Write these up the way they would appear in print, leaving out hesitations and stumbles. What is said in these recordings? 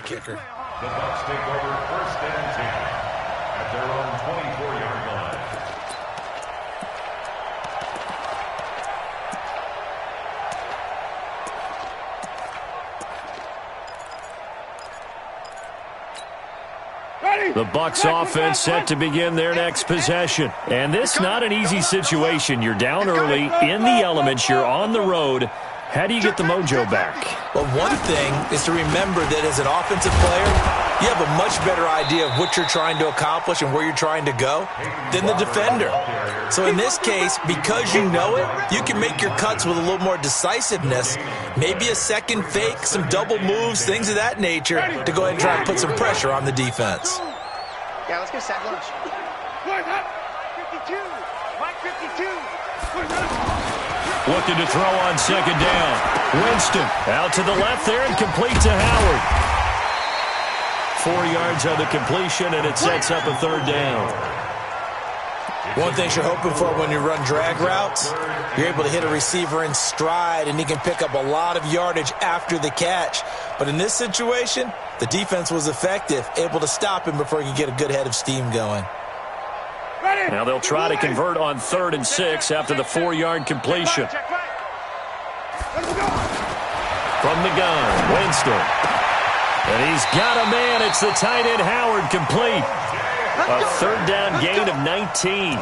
kicker. The Bucs take over 1st and 10 at their own 24-yard line. The Bucs offense set to begin their next possession. And this not an easy situation. You're down early, in the elements, you're on the road. How do you get the mojo back? Well, one thing is to remember that as an offensive player, you have a much better idea of what you're trying to accomplish and where you're trying to go than the defender. So in this case, because you know it, you can make your cuts with a little more decisiveness, maybe a second fake, some double moves, things of that nature, to go ahead and try and put some pressure on the defense. Yeah, let's go sack lunch. 52. Mike 52. Looking to throw on 2nd down. Winston out to the left there and complete to Howard. 4 yards on the completion, and it sets up a 3rd down. One thing you're hoping for when you run drag routes, you're able to hit a receiver in stride, and he can pick up a lot of yardage after the catch. But in this situation, the defense was effective, able to stop him before he could get a good head of steam going. Now they'll try to convert on 3rd and 6 after the 4-yard completion. From the gun, Winston. And he's got a man. It's the tight end, Howard, complete. A 3rd down gain of 19.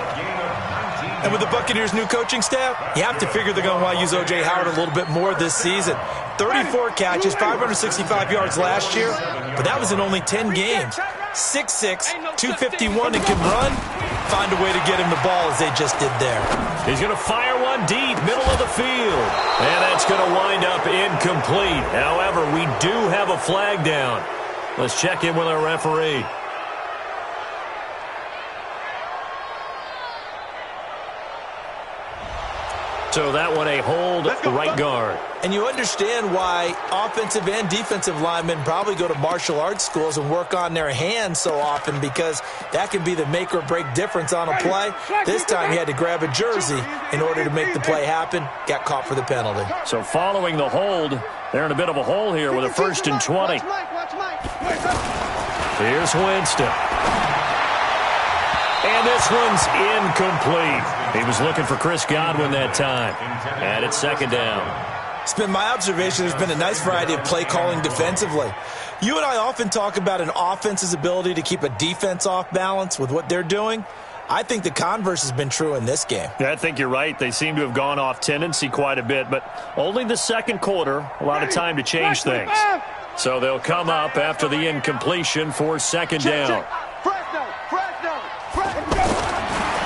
And with the Buccaneers' new coaching staff, you have to figure they're going to want to use O.J. Howard a little bit more this season. 34 catches, 565 yards last year, but that was in only 10 games. 6'6", 251, and can run. Find a way to get him the ball as they just did there. He's going to fire one deep, middle of the field. And that's going to wind up incomplete. However, we do have a flag down. Let's check in with our referee. So that one a hold, right guard. And you understand why offensive and defensive linemen probably go to martial arts schools and work on their hands so often, because that can be the make or break difference on a play. This time he had to grab a jersey in order to make the play happen. Got caught for the penalty. So following the hold, they're in a bit of a hole here with a 1st and 20. Here's Winston. And this one's incomplete. He was looking for Chris Godwin that time. And it's 2nd down. It's been my observation there's been a nice variety of play calling defensively. You and I often talk about an offense's ability to keep a defense off balance with what they're doing. I think the converse has been true in this game. Yeah, I think you're right. They seem to have gone off tendency quite a bit, but only the 2nd quarter, a lot of time to change things. So they'll come up after the incompletion for 2nd down.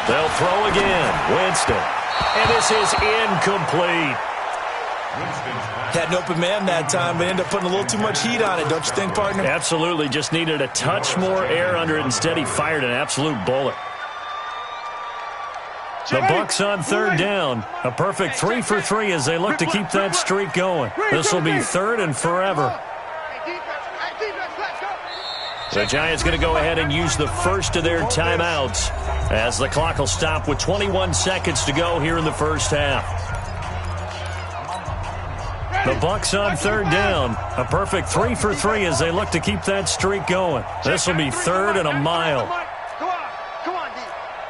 They'll throw again. Winston. And this is incomplete. Had an open man that time, but ended up putting a little too much heat on it, don't you think, partner? Absolutely. Just needed a touch more air under it. Instead, he fired an absolute bullet. The Bucs on 3rd down. A perfect 3 for 3 as they look to keep that streak going. This will be 3rd and forever. The Giants going to go ahead and use the first of their timeouts as the clock will stop with 21 seconds to go here in the first half. The Bucs on 3rd down. A perfect 3 for 3 as they look to keep that streak going. This will be 3rd and a mile. Come on, D.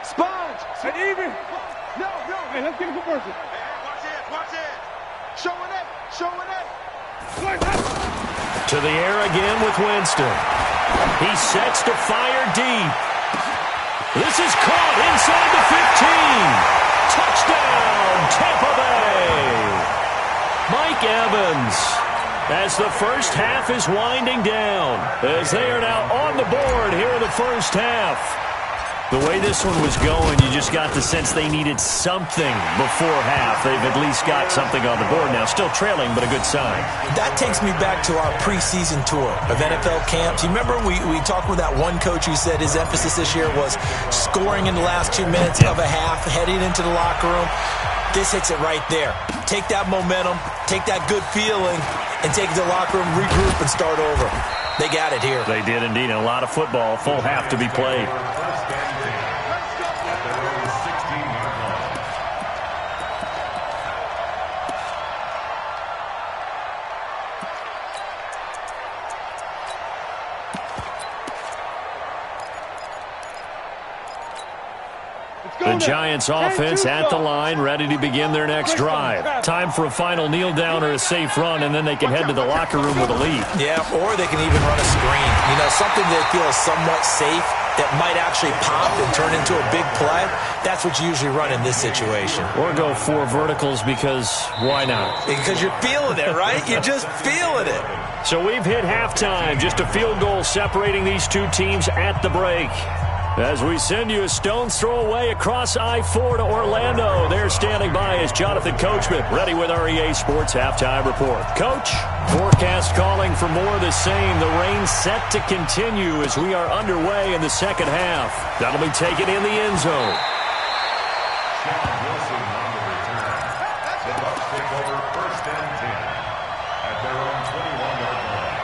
Sponge. Hey, even. No. Hey, let's get a conversion. Watch it. Showing it. To the air again with Winston. He sets to fire deep. This is caught inside the 15. Touchdown, Tampa Bay. Mike Evans, as the first half is winding down, as they are now on the board here in the first half. The way this one was going, you just got the sense they needed something before half. They've at least got something on the board now. Still trailing, but a good sign. That takes me back to our preseason tour of NFL camps. You remember we talked with that one coach who said his emphasis this year was scoring in the last 2 minutes of a half, heading into the locker room. This hits it right there. Take that momentum, take that good feeling, and take it to the locker room, regroup, and start over. They got it here. They did indeed. And a lot of football, full half to be played. Giants offense at the line, ready to begin their next drive. Time for a final kneel down or a safe run, and then they can head to the locker room with a lead. Yeah, or they can even run a screen. You know, something they feel is somewhat safe that might actually pop and turn into a big play. That's what you usually run in this situation. Or go 4 verticals because why not? Because you're feeling it, right? You're just feeling it. So we've hit halftime. Just a field goal separating these two teams at the break. As we send you a stone's throw away across I-4 to Orlando. There standing by is Jonathan Coachman, ready with our EA Sports Halftime Report. Coach, forecast calling for more of the same. The rain set to continue as we are underway in the second half. That'll be taken in the end zone. Wilson on the return. The Bucs take over 1st and 10 at their own 21-yard line.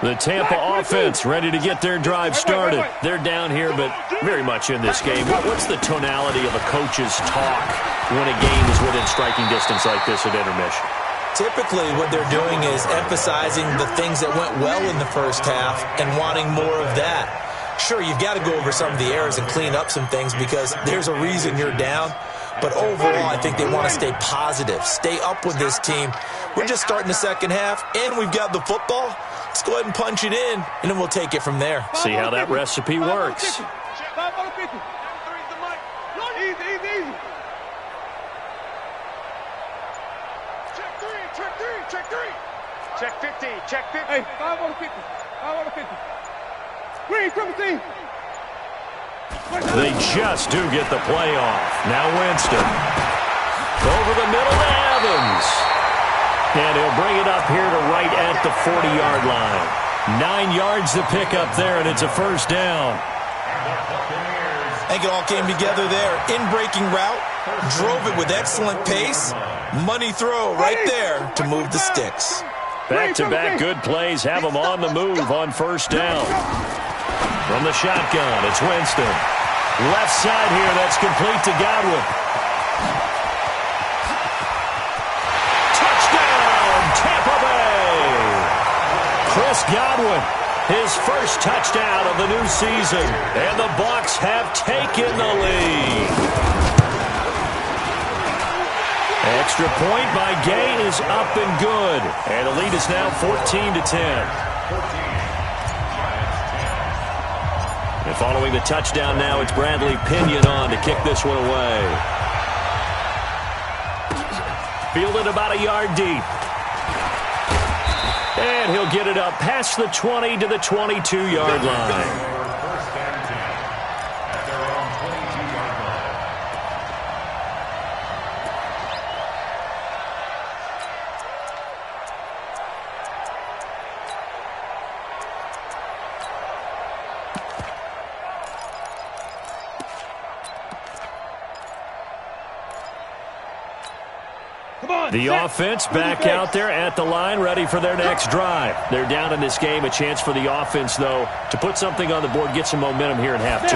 The Tampa offense ready to get their drive started. They're down here, but very much in this game. What's the tonality of a coach's talk when a game is within striking distance like this at intermission? Typically, what they're doing is emphasizing the things that went well in the first half and wanting more of that. Sure, you've got to go over some of the errors and clean up some things because there's a reason you're down. But overall, I think they want to stay positive, stay up with this team. We're just starting the second half, and we've got the football. Let's go ahead and punch it in, and then we'll take it from there. See how that recipe works. Easy. Check 3. Check 50. Check 50. Hey, 5 on the 50. 5 on the 50. Green, 17. They just do get the play off. Now Winston. Over the middle to Evans. And he'll bring it up here to right at the 40-yard line. 9 yards to pick up there, and it's a first down. I think it all came together there. In-breaking route, drove it with excellent pace. Money throw right there to move the sticks. Back-to-back good plays have them on the move on first down. From the shotgun, it's Winston. Left side here, that's complete to Godwin. Touchdown, Tampa Bay! Chris Godwin, his first touchdown of the new season. And the Bucs have taken the lead. Extra point by Gay is up and good. And the lead is now 14-10. And following the touchdown now, it's Bradley Pinion on to kick this one away. Fielded about a yard deep. And he'll get it up past the 20 to the 22-yard line. The offense back out there at the line, ready for their next drive. They're down in this game. A chance for the offense, though, to put something on the board, get some momentum here in half 2.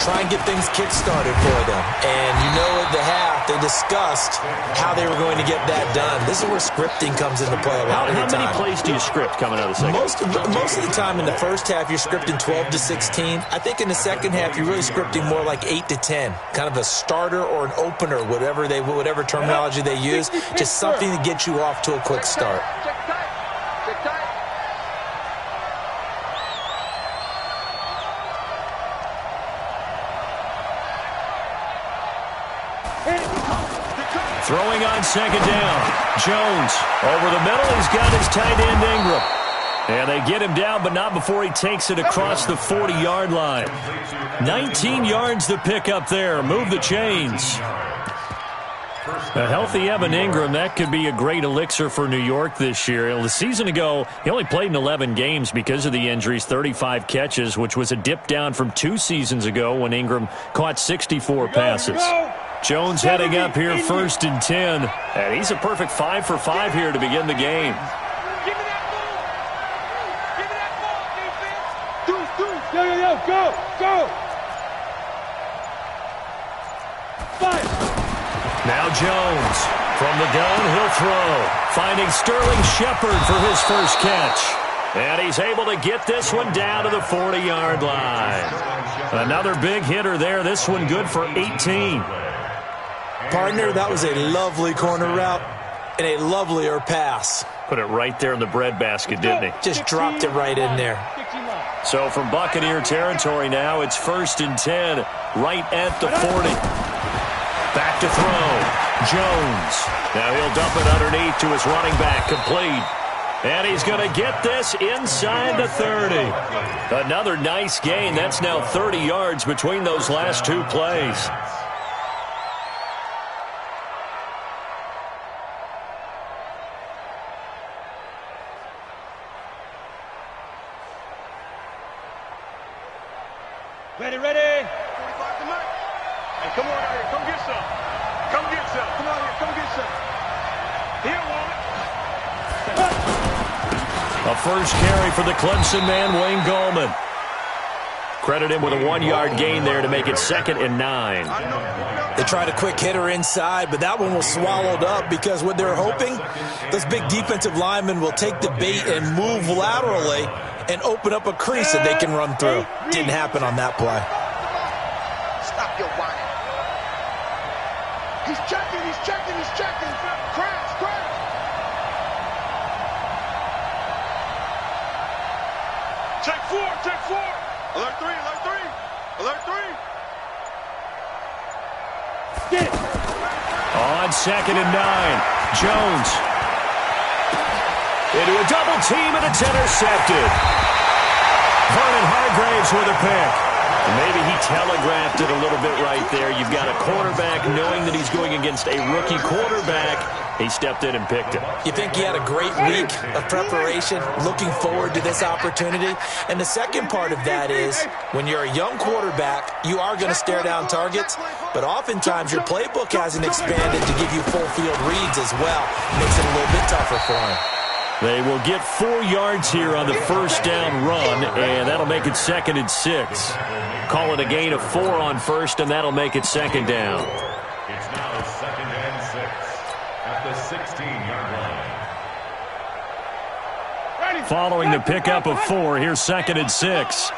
Try and get things kick-started for them. And you know at the half, they discussed how they were going to get that done. This is where scripting comes into play a lot of the time. How many plays do you script coming out of the second? Most of the time in the first half, you're scripting 12 to 16. I think in the second half, you're really scripting more like 8 to 10. Kind of a starter or an opener, whatever terminology they use. Just something to get you off to a quick start. Throwing on second down. Jones over the middle. He's got his tight end Ingram. And they get him down, but not before he takes it across the 40-yard line. 19 yards to pick up there. Move the chains. A healthy Evan Ingram, that could be a great elixir for New York this year. A season ago, he only played in 11 games because of the injuries, 35 catches, which was a dip down from 2 seasons ago when Ingram caught 64 passes. Jones heading up here 1st and 10. And he's a perfect 5 for 5 here to begin the game. Go! Fire! Now Jones. From the gun, he'll throw. Finding Sterling Shepard for his first catch. And he's able to get this one down to the 40-yard line. Another big hitter there. This one good for 18. Partner, that was a lovely corner route and a lovelier pass. Put it right there in the breadbasket, didn't he? Just dropped it right in there. So from Buccaneer territory now, it's 1st and 10, right at the 40. Back to throw. Jones. Now he'll dump it underneath to his running back, complete. And he's going to get this inside the 30. Another nice gain. That's now 30 yards between those last two plays. Ready, ready. 45 to Mike. Hey, come on out here. Come get some. Come get some. Come on here. Come get some. Here, woman. A first carry for the Clemson man, Wayne Gallman. Credit him with a 1-yard gain there to make it 2nd and 9. They tried a quick hitter inside, but that one was swallowed up because what they're hoping, those big defensive linemen will take the bait and move laterally and open up a crease that they can run through. Didn't happen on that play. Stop your whining. He's checking, he's checking, he's checking. Crash, crash. Check 4, check 4. Alert 3, alert 3. Alert 3. Get it. On 2nd and 9, Jones. Into a double team, and it's intercepted. Vernon Hargraves with a pick. Maybe he telegraphed it a little bit right there. You've got a quarterback knowing that he's going against a rookie quarterback. He stepped in and picked him. You think he had a great week of preparation, looking forward to this opportunity? And the second part of that is, when you're a young quarterback, you are going to stare down targets, but oftentimes your playbook hasn't expanded to give you full field reads as well. Makes it a little bit tougher for him. They will get 4 yards here on the first down run, and that'll make it 2nd and 6. Call it a gain of 4 on first, and that'll make it 2nd down. It's now 2nd and 6 at the 16-yard line. Following the pickup of 4, here's 2nd and 6.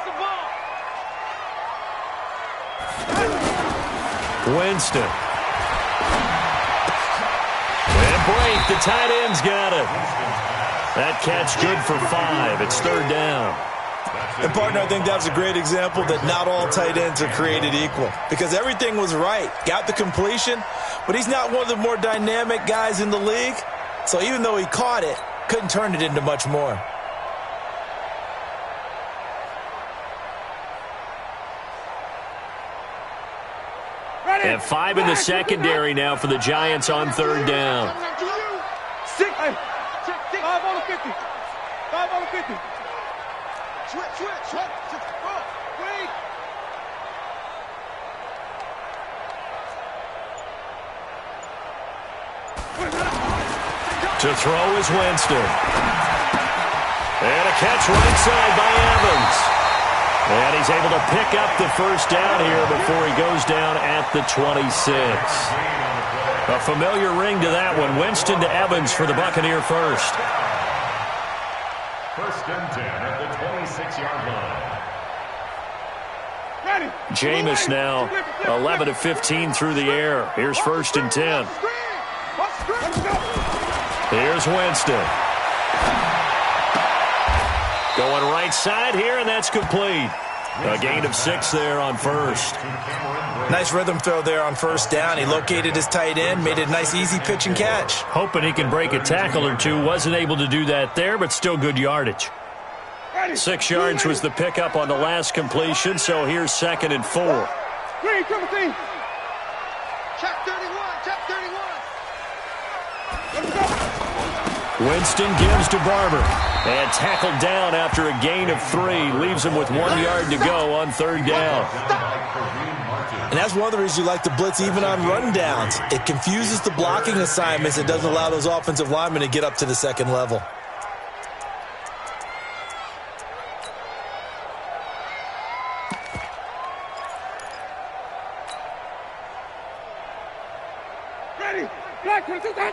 Winston. And Blake, the tight end's got it. That catch good for 5. It's 3rd down. And, partner, I think that was a great example that not all tight ends are created equal, because everything was right. Got the completion, but he's not one of the more dynamic guys in the league. So even though he caught it, couldn't turn it into much more. And 5 in the secondary now for the Giants on 3rd down. 5 on the 50. 5 on the 50. Switch. Wait. To throw is Winston. And a catch right side by Evans. And he's able to pick up the first down here before he goes down at the 26. A familiar ring to that one. Winston to Evans for the Buccaneer first. 1st and 10 at the 26-yard line. Jameis now 11 of 15 through the air. Here's 1st and 10. Here's Winston. Going right side here, and that's complete. A gain of 6 there on first. Nice rhythm throw there on first down. He located his tight end, made it a nice easy pitch and catch. Hoping he can break a tackle or two. Wasn't able to do that there, but still good yardage. 6 yards was the pickup on the last completion, so here's 2nd and 4. Green, come on, check 31, check 31. Winston gives to Barber. And tackled down after a gain of 3. Leaves him with 1 yard to go on 3rd down. And that's one of the reasons you like to blitz even on rundowns. It confuses the blocking assignments. It doesn't allow those offensive linemen to get up to the second level. Ready. Black, here we go.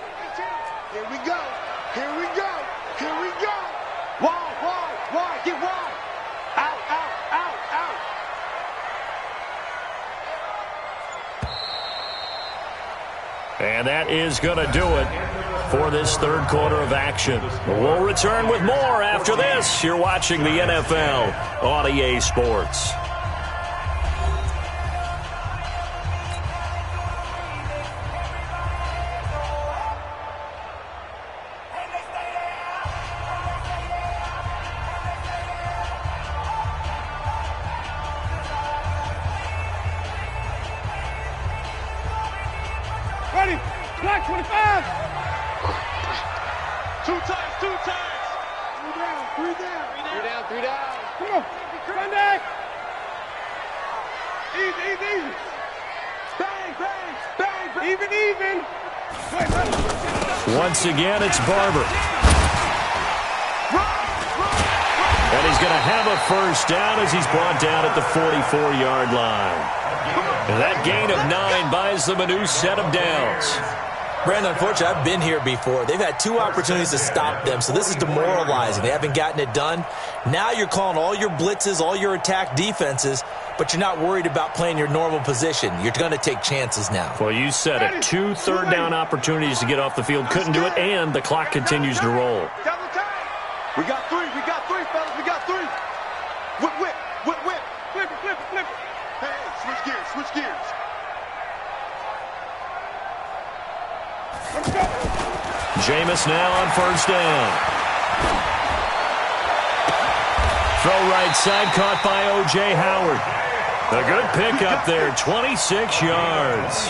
Here we go. Here we go. Wide, get wide. Out. And that is going to do it for this third quarter of action. We'll return with more after this. You're watching the NFL on EA Sports. Ready? Black 25. Two times. Three down. Come on. Sunday. Easy. Bang. Even. Once again, it's Barber. And he's going to have a first down as he's brought down at the 44-yard line. And that gain of 9 buys them a new set of downs. Brandon, unfortunately, I've been here before. They've had 2 opportunities to stop them, so this is demoralizing. They haven't gotten it done. Now you're calling all your blitzes, all your attack defenses, but you're not worried about playing your normal position. You're going to take chances now. Well, you said it. 2 third-down opportunities to get off the field. Couldn't do it, and the clock continues to roll. We got 3, fellas. We got 3. Whip. Flip it. Hey, switch gears. Let's go. Jameis now on first down. Throw right side, caught by O.J. Howard. A good pickup there, 26 yards.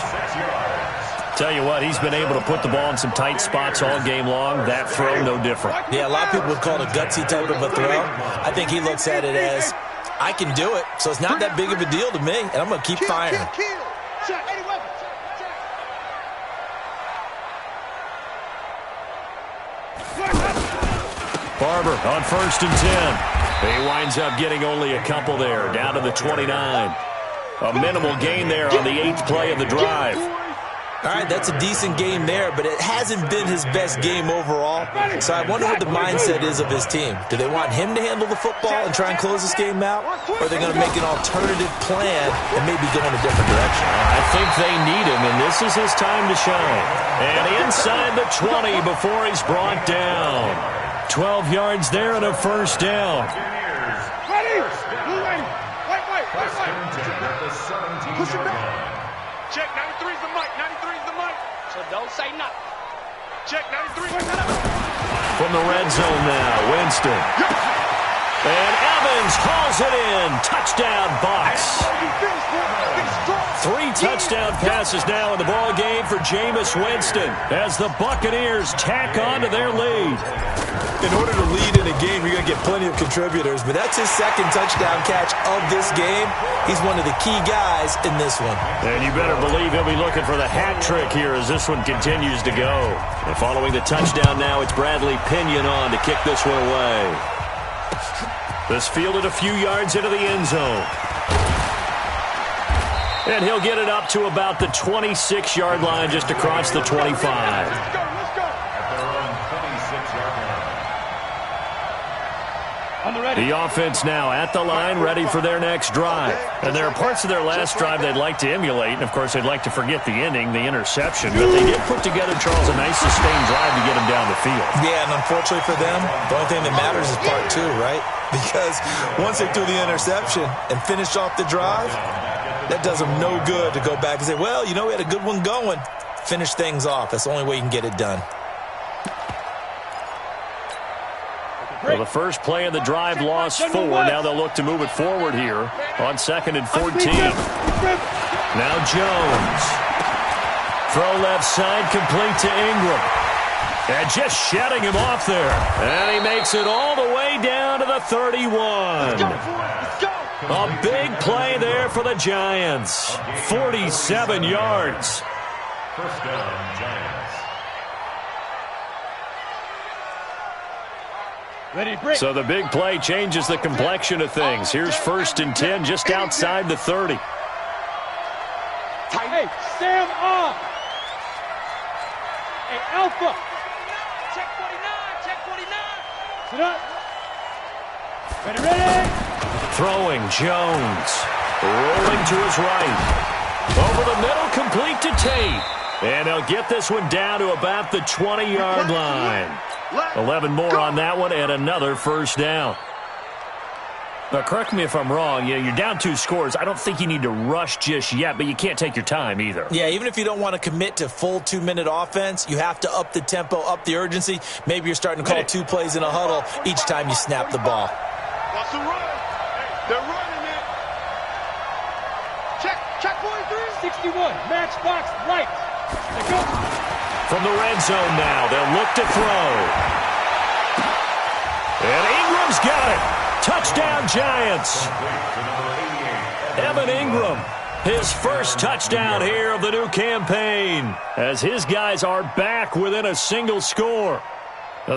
Tell you what, he's been able to put the ball in some tight spots all game long. That throw, no different. Yeah, a lot of people would call it a gutsy type of a throw. I think he looks at it as, I can do it, so it's not that big of a deal to me, and I'm going to keep firing. Barber on first and 10. He winds up getting only a couple there, down to the 29. A minimal gain there on the 8th play of the drive. All right, that's a decent game there, but it hasn't been his best game overall. So I wonder what the mindset is of his team. Do they want him to handle the football and try and close this game out? Or are they going to make an alternative plan and maybe go in a different direction? I think they need him, and this is his time to shine. And inside the 20 before he's brought down. 12 yards there and a first down. Ready? Wait. Push it back. Check, 93's the mic. So don't say nothing. Check, 93. From the red zone now, Winston. And Evans hauls it in. Touchdown, Bucs. 3 touchdown passes now in the ball game for Jameis Winston as the Buccaneers tack on to their lead. In order to lead in a game, you're going to get plenty of contributors, but that's his second touchdown catch of this game. He's one of the key guys in this one. And you better believe he'll be looking for the hat trick here as this one continues to go. And following the touchdown now, it's Bradley Pinion on to kick this one away. This fielded a few yards into the end zone. And he'll get it up to about the 26-yard line just across the 25. The offense now at the line, ready for their next drive. And there are parts of their last drive they'd like to emulate. And, of course, they'd like to forget the ending, the interception. But they did put together, Charles, a nice sustained drive to get them down the field. Yeah, and unfortunately for them, the only thing that matters is part 2, right? Because once they threw the interception and finished off the drive, that does them no good to go back and say, well, you know, we had a good one going. Finish things off. That's the only way you can get it done. Well, the first play of the drive lost 4. Now they'll look to move it forward here on 2nd and 14. Now Jones. Throw left side, complete to Ingram. And just shutting him off there. And he makes it all the way down to the 31. A big play there for the Giants. 47 yards. First down, Giants. So the big play changes the complexion of things. Here's 1st and 10 just outside the 30. Hey, Sam off. Hey, Alpha. Check 49. Sit up. Ready. Throwing Jones. Rolling to his right. Over the middle, complete to Tate. And he'll get this one down to about the 20-yard line. 11 more on that one and another first down. Now, correct me if I'm wrong. You're down 2 scores. I don't think you need to rush just yet, but you can't take your time either. Yeah, even if you don't want to commit to full 2-minute offense, you have to up the tempo, up the urgency. Maybe you're starting to call 2 plays in a huddle each time you snap the ball. What's the run? They're running it. Check 43. 61. Match box right. Let's go. From the red zone now, they'll look to throw. And Ingram's got it. Touchdown, Giants. Evan Ingram, his first touchdown here of the new campaign, as his guys are back within a single score.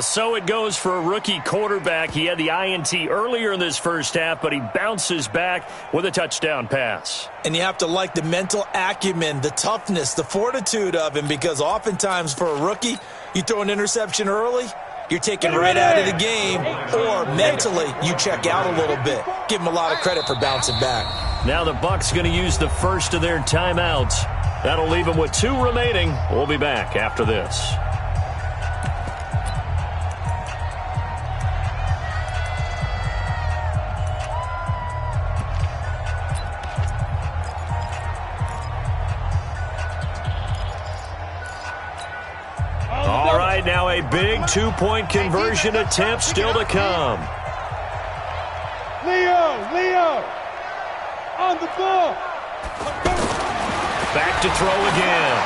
So it goes for a rookie quarterback. He had the INT earlier in this first half, but he bounces back with a touchdown pass. And you have to like the mental acumen, the toughness, the fortitude of him, because oftentimes for a rookie, you throw an interception early, you're taken right out of the game, or mentally you check out a little bit. Give him a lot of credit for bouncing back. Now the Bucs going to use the first of their timeouts. That'll leave them with 2 remaining. We'll be back after this. All right, now a big 2-point conversion attempt still to come. Leo, on the ball. Back to throw again.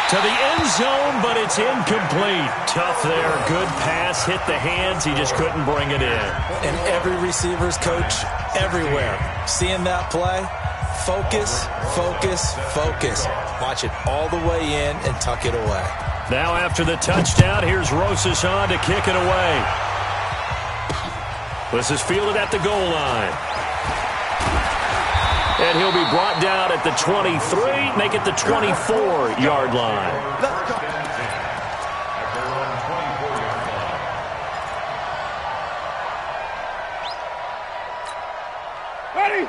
To the end zone, but it's incomplete. Tough there. Good pass. Hit the hands. He just couldn't bring it in. And every receiver's coach everywhere, seeing that play, focus, focus, focus. Watch it all the way in and tuck it away. Now after the touchdown, here's Rosas on to kick it away. This is fielded at the goal line. And he'll be brought down at the 23, make it the 24-yard line.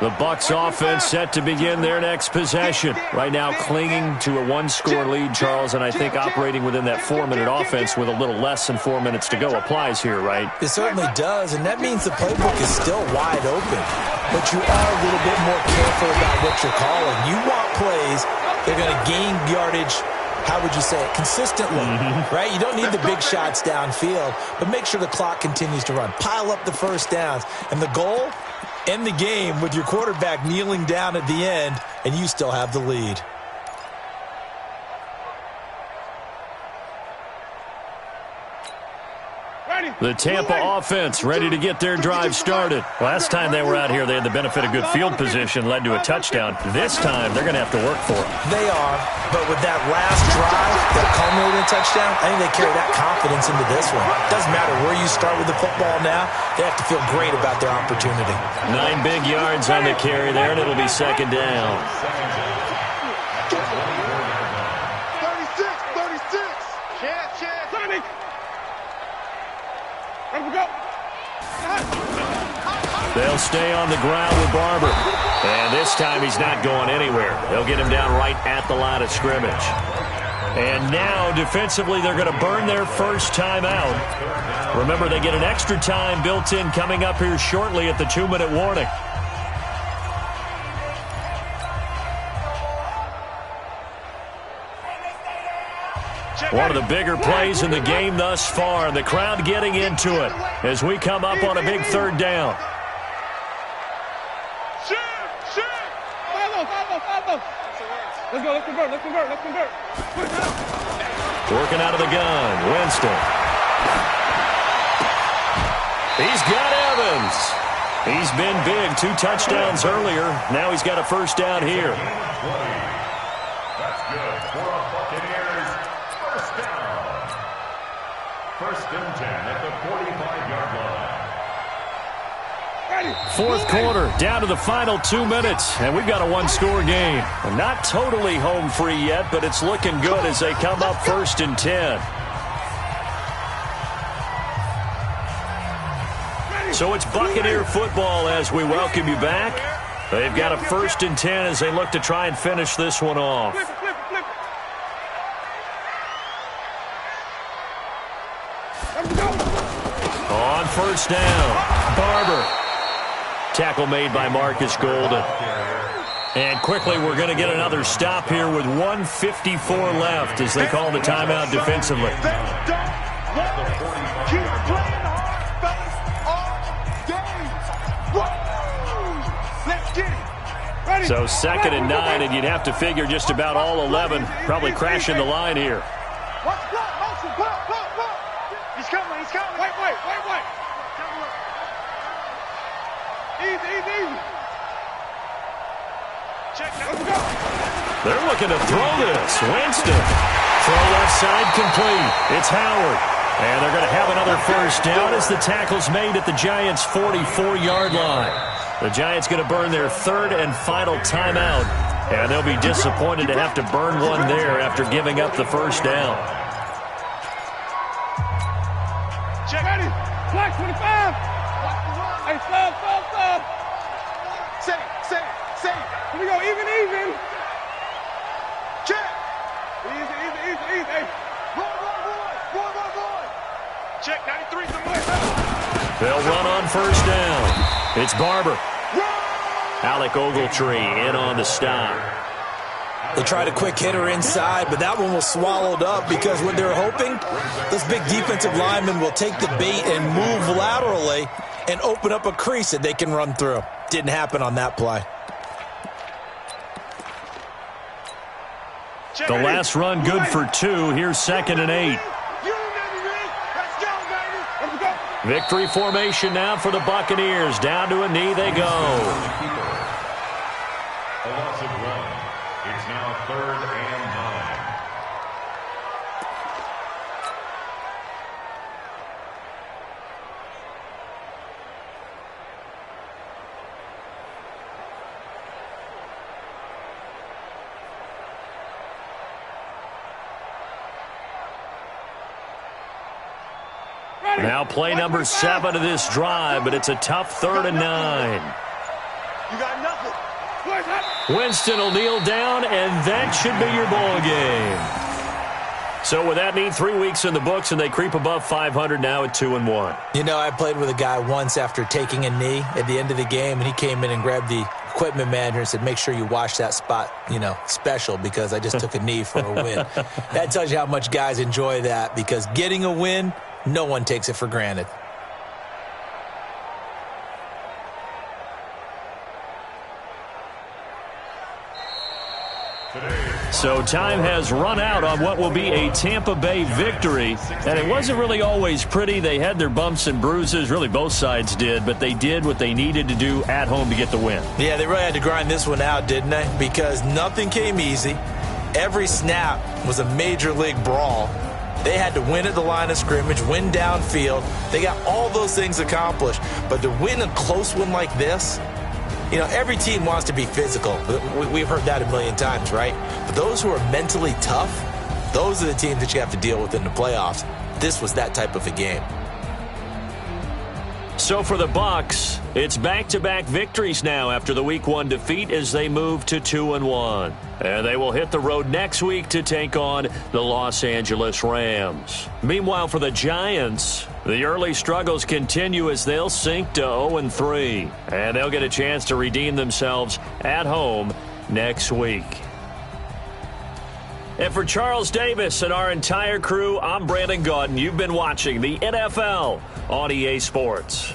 The Bucs offense set to begin their next possession. Right now clinging to a 1-score lead, Charles, and I think operating within that 4-minute offense with a little less than 4 minutes to go applies here, right? It certainly does, and that means the playbook is still wide open. But you are a little bit more careful about what you're calling. You want plays that are going to gain yardage, how would you say it, consistently, right? You don't need the big shots downfield, but make sure the clock continues to run. Pile up the first downs. And the goal, end the game with your quarterback kneeling down at the end, and you still have the lead. The Tampa offense ready to get their drive started. Last time they were out here, they had the benefit of good field position, led to a touchdown. This time, they're going to have to work for it. They are, but with that last drive that culminated in a touchdown, I think they carry that confidence into this one. Doesn't matter where you start with the football now, they have to feel great about their opportunity. 9 big yards on the carry there, and it'll be second down. 36. Chance. Sonic. They'll stay on the ground with Barber. And this time he's not going anywhere. They'll get him down right at the line of scrimmage. And now defensively they're going to burn their first time out. Remember, they get an extra time built in coming up here shortly at the 2-minute warning. One of the bigger plays in the game thus far, and the crowd getting into it as we come up on a big third down. Let's convert. Working out of the gun, Winston. He's got Evans. He's been big, 2 touchdowns earlier. Now he's got a first down here. That's good for a Buccaneers first down. First and 10 at the 45-yard line. Fourth quarter, down to the final 2 minutes, and we've got a 1-score game. Not totally home free yet, but it's looking good as they come up first and 10. So it's Buccaneer football as we welcome you back. They've got a 1st and 10 as they look to try and finish this one off. On 1st down, Barber. Tackle made by Marcus Golden. And quickly, we're going to get another stop here with 1:54 left as they call the timeout defensively. So 2nd and 9, and you'd have to figure just about all 11 probably crashing the line here. He's coming. Wait. Easy. Check now. Let's go. They're looking to throw this. Winston. Throw left side complete. It's Howard. And they're going to have another 1st down as the tackle's made at the Giants' 44-yard line. The Giants going to burn their 3rd and final timeout. And they'll be disappointed to have to burn one there after giving up the 1st down. Check. Ready. Flag 25. Hey, stop. Safe. Here we go. Even. Check. Easy. Hey. Roll. Check. 93. They'll run on 1st down. It's Barber. Alec Ogletree in on the stop. They tried a quick hitter inside, but that one was swallowed up because what they're hoping, those big defensive linemen will take the bait and move laterally and open up a crease that they can run through. Didn't happen on that play. The last run good for 2. Here's 2nd and 8. Victory formation now for the Buccaneers. Down to a knee they go. A loss of 1. It's now 3rd and 9. Now play number 7 of this drive, but it's a tough 3rd and 9. You got nothing. Winston will kneel down, and that should be your ball game. So with that neat 3 weeks in the books, and they creep above 500 now at 2-1. You know, I played with a guy once after taking a knee at the end of the game, and he came in and grabbed the equipment manager and said, make sure you wash that spot, special, because I just took a knee for a win. That tells you how much guys enjoy that, because getting a win, no one takes it for granted. So time has run out on what will be a Tampa Bay victory. And it wasn't really always pretty. They had their bumps and bruises. Really, both sides did. But they did what they needed to do at home to get the win. Yeah, they really had to grind this one out, didn't they? Because nothing came easy. Every snap was a major league brawl. They had to win at the line of scrimmage, win downfield. They got all those things accomplished. But to win a close one like this, every team wants to be physical. We've heard that a million times, right? But those who are mentally tough, those are the teams that you have to deal with in the playoffs. This was that type of a game. So for the Bucs, it's back-to-back victories now after the Week 1 defeat as they move to 2-1. And they will hit the road next week to take on the Los Angeles Rams. Meanwhile, for the Giants, the early struggles continue as they'll sink to 0-3. And they'll get a chance to redeem themselves at home next week. And for Charles Davis and our entire crew, I'm Brandon Gaudin. You've been watching the NFL on EA Sports.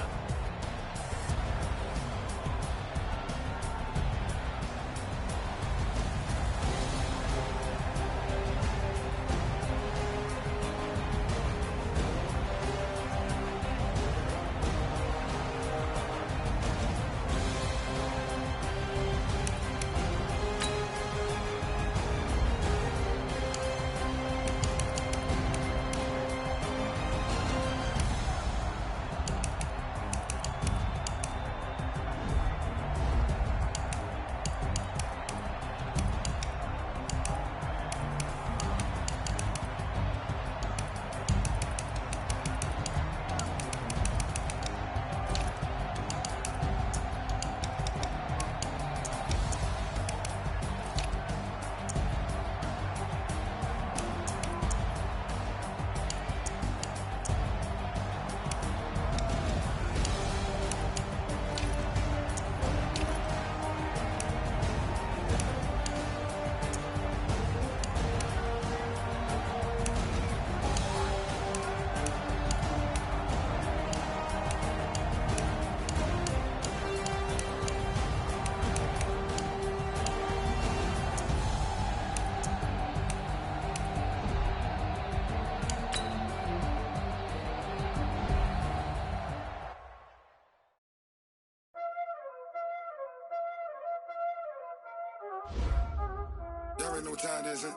Y'all already know what time it is, huh?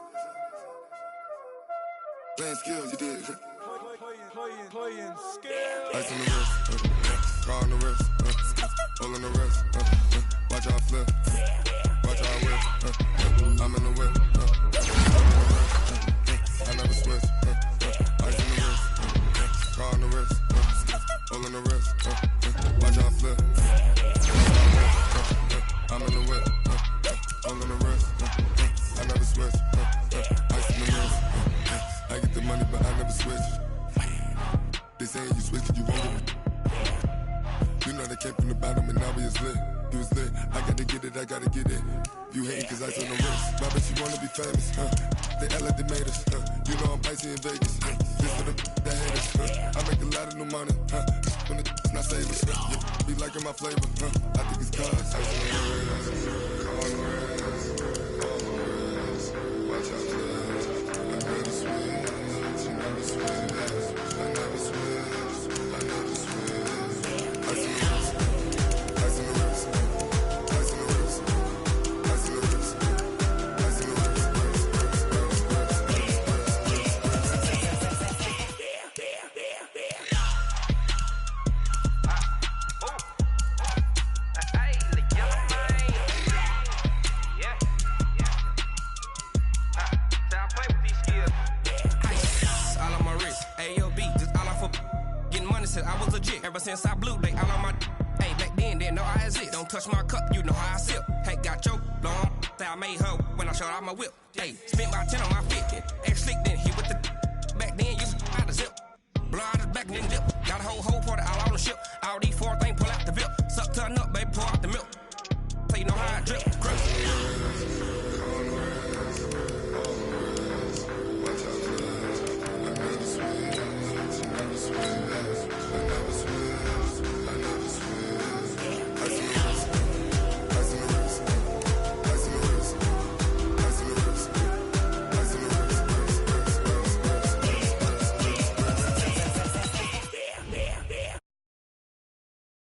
Playing skills, you did. Playing skills. Ice on the wrist, car on the wrist, hole in the wrist, watch how I flip, watch how I whip, I'm in the whip, I never switch, ice on the wrist, car on the wrist, hole in the wrist, watch how I flip, I'm in the whip, hole in the wrist, I never switch, ice on the wrist, I get the money but I never switch. They saying you switch it, you won't get it. You know they came from the bottom and now we is lit. You was lit, I gotta get it, I gotta get it. You hating cause ice on the wrist. My bitch, you wanna be famous, They act like they made us, You know I'm icy in Vegas, This for the haters, I make a lot of new money, When it's not savings, Be liking my flavor, I think it's cause ice on the wrist, on the wrist, on the wrist. Watch out, I never switch, you never switch. I never switch, I never switch. Ice in the wrist, ice in the wrist, ice in the wrist, ice in the wrist, ice in the wrist, I was legit ever since I blew they all on my hey back then didn't know I exist. Don't touch my cup, you know how I sip. Hey, got your long that I made her when I showed out my whip. Hey, spent about 10 on my 50. Ex slick then hit with the back then you out the zip. Blow out his back and then dip. Got a whole party all on the ship. All these four things pull out the VIP. Suck turn up, baby, pour out the milk.